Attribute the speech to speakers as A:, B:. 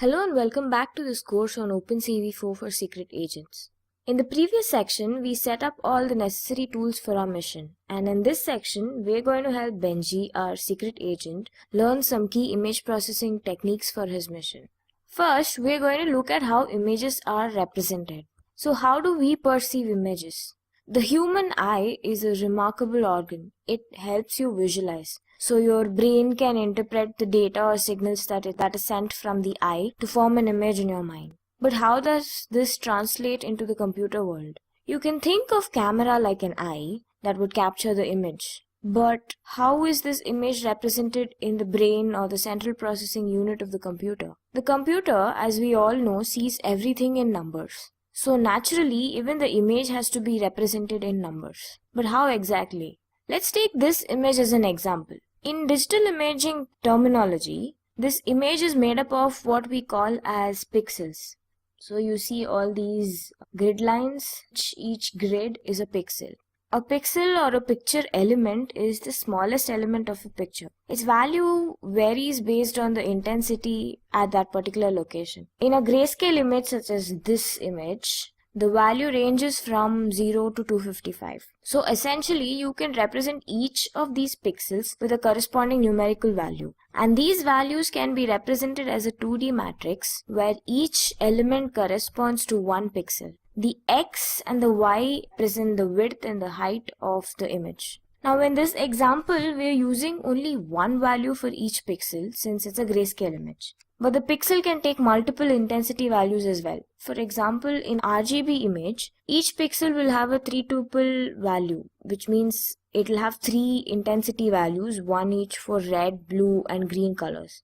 A: Hello and welcome back to this course on OpenCV 4 for secret agents. In the previous section, we set up all the necessary tools for our mission, and in this section, we're going to help Benji, our secret agent, learn some key image processing techniques for his mission. First, we're going to look at how images are represented. So how do we perceive images? The human eye is a remarkable organ. It helps you visualize. So your brain can interpret the data or signals that is sent from the eye to form an image in your mind. But how does this translate into the computer world? You can think of camera like an eye that would capture the image. But how is this image represented in the brain or the central processing unit of the computer? The computer, as we all know, sees everything in numbers. So naturally, even the image has to be represented in numbers. But how exactly? Let's take this image as an example. In digital imaging terminology, this image is made up of what we call as pixels. So you see all these grid lines, each grid is a pixel. A pixel or a picture element is the smallest element of a picture. Its value varies based on the intensity at that particular location. In a grayscale image such as this image, the value ranges from 0 to 255. So essentially, you can represent each of these pixels with a corresponding numerical value. And these values can be represented as a 2D matrix where each element corresponds to one pixel. The X and the Y represent the width and the height of the image. Now in this example, we are using only one value for each pixel since it's a grayscale image. But the pixel can take multiple intensity values as well. For example, in RGB image, each pixel will have a 3-tuple value, which means it will have 3 intensity values, one each for red, blue and green colors.